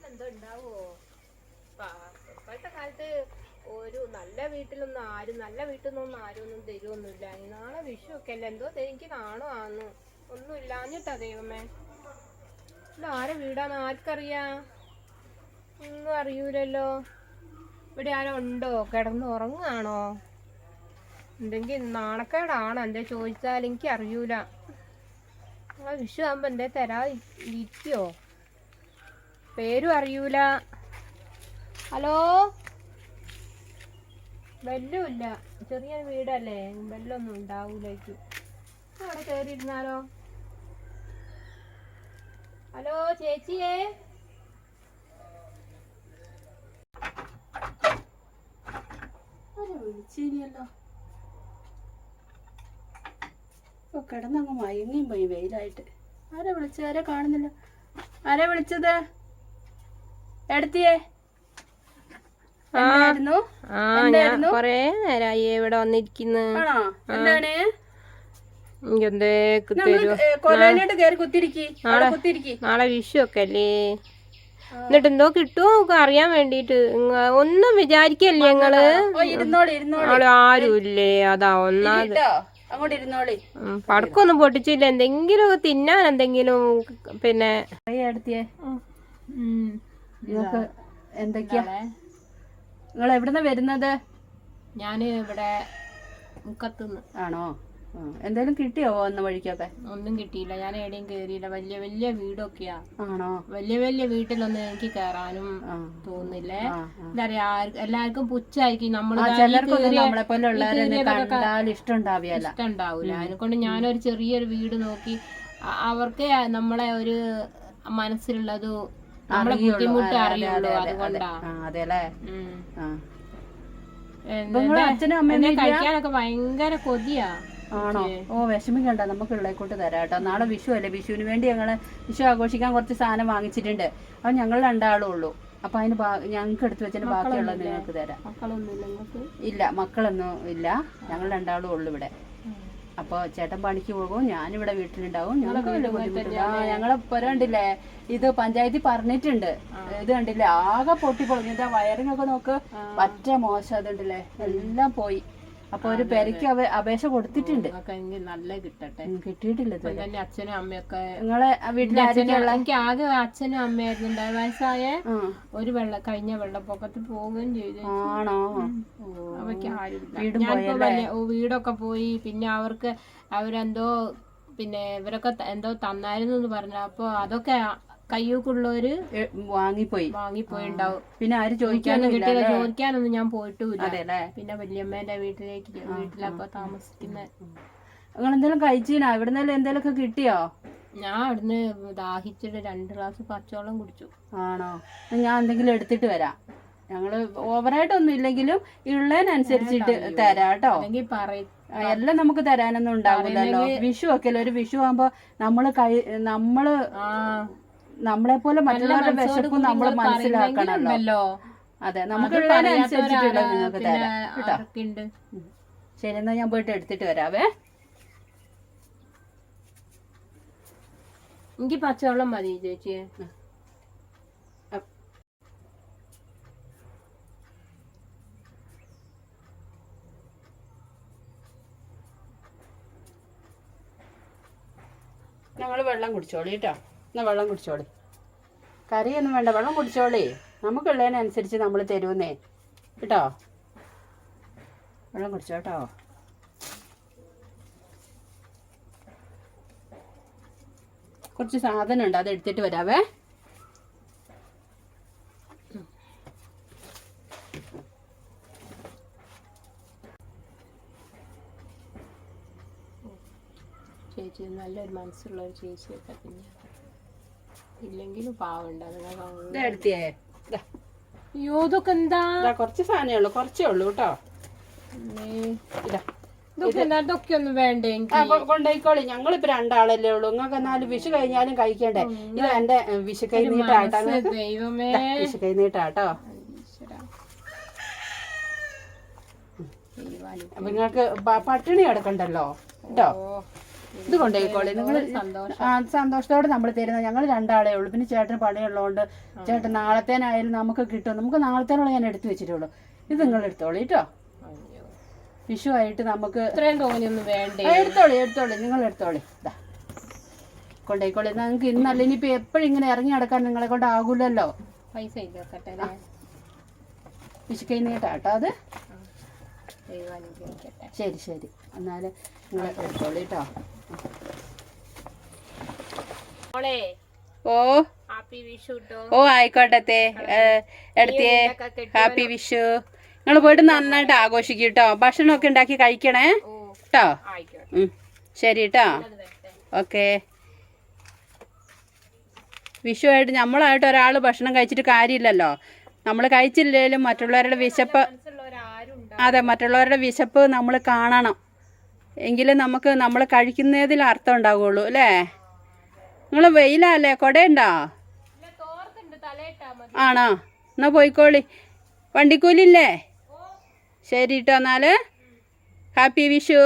എന്തോ ഉണ്ടാവോ? ഇപ്പോഴത്തെ കാലത്ത് ഒരു നല്ല വീട്ടിലൊന്നും ആരും നല്ല വീട്ടിൽ നിന്നൊന്നും ആരും ഒന്നും തരുമൊന്നുമില്ല. നാളെ വിഷു ഒക്കെ അല്ലേ, എന്തോ എനിക്ക് കാണുവാന്ന് ഒന്നും ഇല്ലാഞ്ഞിട്ടാ ദൈവമേ. ഇത് ആരെ വീടാന്ന് ആർക്കറിയാ? ഒന്നും അറിയൂലല്ലോ. ഇവിടെ ആരോ ഉണ്ടോ? കിടന്ന് ഉറങ്ങാണോ? എന്തെങ്കിൽ നാണക്കേടാണോ എന്തേ ചോദിച്ചാൽ? എനിക്ക് അറിയൂല. വിഷു ആകുമ്പോ എന്തേ തരാതിരിക്കോ? പേരും അറിയൂല. ഹലോ, ബെല്ലുമില്ല. ചെറിയ വീടല്ലേ, ബെല്ലൊന്നും ഉണ്ടാവൂലേക്ക്. അവിടെ കയറിയിരുന്നാലോ? ഹലോ ചേച്ചിയേ, വിളിച്ചിരിയല്ലോ. ഇപ്പൊ കിടന്നങ്ങ് മയങ്ങിയും പോയി വെയിലായിട്ട്. ആരെ വിളിച്ചത്? ആരെ കാണുന്നില്ല. ആരെ വിളിച്ചത്? എടുത്തിയേ കൊറേ നേരായി ഇവിടെ വന്നിരിക്കുന്നു. എന്താണ് നാളെ വിഷു ഒക്കെ അല്ലേ, എന്നിട്ട് എന്തോ കിട്ടുമോ അറിയാൻ വേണ്ടീട്ട്. ഒന്നും വിചാരിക്കല്ലേ ഞങ്ങള്? ആരുമില്ലേ, അതാ ഒന്നാമത്. പടക്കൊന്നും പൊട്ടിച്ചില്ല. എന്തെങ്കിലും തിന്നാൻ എന്തെങ്കിലും പിന്നെ എന്തൊക്കെയാ? നിങ്ങൾ എവിടുന്ന വരുന്നത്? ഞാന് ഇവിടെ മുക്കത്തുനിന്ന്. ആണോ? എന്തായാലും കിട്ടിയോ വന്ന വഴിക്കൊക്കെ? ഒന്നും കിട്ടിയില്ല. ഞാൻ എവിടെയും കേറിയില്ല. വലിയ വലിയ വീടൊക്കെയാ. ആണോ? വലിയ വലിയ വീട്ടിലൊന്നും എനിക്ക് കേറാനും തോന്നില്ലേ. എന്താ പറയാ, എല്ലാവർക്കും പുച്ഛായിരിക്കും. ഇഷ്ടണ്ടാവൂല. അതിനെക്കൊണ്ട് ഞാനൊരു ചെറിയൊരു വീട് നോക്കി അവർക്ക് നമ്മളെ ഒരു മനസ്സിലുള്ളത് നമ്മളെ ബുദ്ധിമുട്ട് അറിയുള്ളൂ. അതുകൊണ്ടാ. കഴിക്കാനൊക്കെ ഭയങ്കര കൊതിയാ. ആണോ? ഓ, വിഷമിക്കണ്ട, നമുക്ക് ഉള്ളേക്കൊണ്ട് തരാം കേട്ടോ. നാളെ വിഷു അല്ലേ, വിഷുവിന് വേണ്ടി ഞങ്ങള് വിഷു ആഘോഷിക്കാൻ കുറച്ച് സാധനം വാങ്ങിച്ചിട്ടുണ്ട്. അപ്പൊ ഞങ്ങൾ രണ്ടാളും ഉള്ളൂ. അപ്പൊ അതിന് ഞങ്ങൾക്ക് എടുത്തു വെച്ചിട്ട് ബാക്കിയുള്ളത് നിങ്ങൾക്ക് തരാം. ഇല്ല, മക്കളൊന്നും ഇല്ല. ഞങ്ങൾ രണ്ടാളും ഉള്ളു ഇവിടെ. അപ്പൊ ചേട്ടൻ പണിക്ക് പോകും, ഞാനിവിടെ വീട്ടിലുണ്ടാവും. ഞങ്ങൾക്ക് വലിയ ബുദ്ധിമുട്ടില്ല. ഞങ്ങളെ പുരണ്ടില്ലേ, ഇത് പഞ്ചായത്തിൽ പറഞ്ഞിട്ടുണ്ട്. ഇത് കണ്ടില്ലേ, ആകെ പൊട്ടി പൊളിഞ്ഞ വയറിംഗ് ഒക്കെ നോക്ക്, പറ്റ മോശം. അതുണ്ടല്ലേ, എല്ലാം പോയി. അപ്പൊ ഒരു പെരയ്ക്ക് അപേക്ഷ കൊടുത്തിട്ടുണ്ട്. നല്ല കിട്ടട്ടെ. കിട്ടിയിട്ടില്ല. അച്ഛനും അമ്മയൊക്കെ നിങ്ങളെ വീട്ടിലെ എനിക്ക് ആകെ അച്ഛനും അമ്മയായിരുന്നു വയസ്സായ. ഒരു കഴിഞ്ഞ വെള്ളപ്പൊക്കത്തിൽ പോവുകയും ചെയ്തു. ആണോ? അവയ്ക്ക് ആരും വീടൊക്കെ പോയി. പിന്നെ അവരെന്തോ പിന്നെ ഇവരൊക്കെ എന്തോ തന്നായിരുന്നു പറഞ്ഞു. അപ്പൊ അതൊക്കെ കയ്യൂക്കുള്ളവര് വാങ്ങിപ്പോയിണ്ടാവും. പിന്നെ ആര് ചോദിക്കാനൊന്നും ഞാൻ പോയിട്ടുമില്ല. പിന്നെ വല്യമ്മേന്റെ വീട്ടിലൊക്കെ താമസിക്കുന്ന. നിങ്ങൾ എന്തെങ്കിലും കഴിച്ചീനാ? എവിടുന്നേലും എന്തെങ്കിലും ഒക്കെ കിട്ടിയോ? ഞാൻ അവിടുന്ന് ദാഹിച്ചിട്ട് 2 ഗ്ലാസ് പച്ചവെള്ളം കുടിച്ചു. ആണോ? ഞാൻ എന്തെങ്കിലും എടുത്തിട്ട് വരാം. ഞങ്ങള് ഓവറായിട്ടൊന്നും ഇല്ലെങ്കിലും ഉള്ളതിനനുസരിച്ചിട്ട് തരാം കേട്ടോ. എല്ലാം നമുക്ക് തരാനൊന്നും ഉണ്ടാവില്ലല്ലോ. വിഷു ഒക്കെ ഒരു വിഷു ആകുമ്പോ നമ്മളെ പോലെ മറ്റുള്ളവരുടെ വിശപ്പും നമ്മൾ മനസ്സിലാക്കണല്ലോ. അതെ, നമുക്ക് ഉള്ളതിനനുസരിച്ചിട്ടുള്ളത് നിങ്ങൾക്ക് തരാം കേട്ടോ. ശരി, എന്നാ ഞാൻ പോയിട്ട് എടുത്തിട്ട് വരാവേ. എനിക്ക് പച്ചവെള്ളം മതി ചേച്ചി. ഞങ്ങൾ വെള്ളം കുടിച്ചോളി കേട്ടോ. എന്നാ വെള്ളം കുടിച്ചോളി. കറിയൊന്നും വേണ്ട, വെള്ളം കുടിച്ചോളി. നമുക്കുള്ളതിനനുസരിച്ച് നമ്മൾ തരുന്നേ കേട്ടോ. വെള്ളം കുടിച്ചോ കേട്ടോ. കുറച്ച് സാധനം ഉണ്ട്, അത് എടുത്തിട്ട് വരാവേ. ചേച്ചി നല്ലൊരു മനസ്സുള്ള ഒരു ചേച്ചിയൊക്കെ. പിന്നെ ഇല്ലെങ്കിലും പാവണ്ട. അയ്യോ, ഇതൊക്കെ എന്താ? കുറച്ച് സാധനമേ ഉള്ളൂ, കുറച്ചേ ഉള്ളൂ കേട്ടോ. ഇതൊക്കെ ഒന്നും വേണ്ടേ? കൊണ്ടുപോയിക്കോളി. ഞങ്ങളിപ്പോ 2 ആളല്ലേ ഉള്ളൂ. നിങ്ങൾക്ക് എന്നാലും വിഷു കഴിഞ്ഞാലും കഴിക്കണ്ടേ? ഇത് എന്റെ വിഷു കൈ നീട്ടാട്ടോ. വിഷു കൈ നീട്ടാട്ടോ. നിങ്ങൾക്ക് പട്ടിണി കിടക്കണ്ടല്ലോ കേട്ടോ. ഇത് കൊണ്ടുപോയിക്കോളി നിങ്ങൾ. സന്തോഷം. ആ സന്തോഷത്തോടെ നമ്മൾ തരുന്നത്. ഞങ്ങൾ രണ്ടാളേ ഉള്ളൂ, പിന്നെ ചേട്ടന് പണിയുള്ളതുകൊണ്ട് ചേട്ടൻ നാളത്തേനായാലും നമുക്ക് കിട്ടും. നമുക്ക് നാളത്തേനുള്ള ഞാൻ എടുത്തു വെച്ചിട്ടുള്ളൂ. ഇത് നിങ്ങൾ എടുത്തോളൂ കേട്ടോ. വിഷു ആയിട്ട് നമുക്ക് ഇത്രയും തോന്നിയൊന്നും വേണ്ടേ? എടുത്തോളി നിങ്ങൾ എടുത്തോളി. ഇതാ കൊണ്ടുപോയിക്കോളി. നിങ്ങൾക്ക് ഇന്നല്ല ഇനിയിപ്പോൾ എപ്പോഴും ഇങ്ങനെ ഇറങ്ങി നടക്കാൻ നിങ്ങളെ കൊണ്ട് ആകൂലല്ലോ. പൈസ ഇല്ലാക്കട്ടെ. വിഷു കഴിഞ്ഞിട്ടാ കേട്ടോ അത്. ശരി. ശരി എന്നാൽ നിങ്ങൾ എടുത്തോളി കേട്ടോ. ഓ ഹാപ്പി വിഷു. ഓ ആയിക്കോട്ടെ എടുത്തേ. ഹാപ്പി വിഷു. നിങ്ങൾ പോയിട്ട് നന്നായിട്ട് ആഘോഷിക്കും കേട്ടോ. ഭക്ഷണമൊക്കെ ഉണ്ടാക്കി കഴിക്കണേ കേട്ടോ. ശരി കേട്ടോ. ഓക്കെ. വിഷുവായിട്ട് നമ്മളായിട്ട് ഒരാൾ ഭക്ഷണം കഴിച്ചിട്ട് കാര്യമില്ലല്ലോ. നമ്മൾ കഴിച്ചില്ലെങ്കിലും മറ്റുള്ളവരുടെ വിശപ്പ്, അതെ മറ്റുള്ളവരുടെ വിശപ്പ് നമ്മൾ കാണണം. എങ്കിലും നമുക്ക് നമ്മൾ കഴിക്കുന്നതിൽ അർത്ഥം ഉണ്ടാവുകയുള്ളൂ അല്ലേ. നിങ്ങൾ വെയിലല്ലേ, കുടയുണ്ടോ? ആണോ? എന്നാൽ പോയിക്കോളി. വണ്ടിക്കൂലില്ലേ? ശരി കേട്ടോ. എന്നാൽ ഹാപ്പി വിഷു.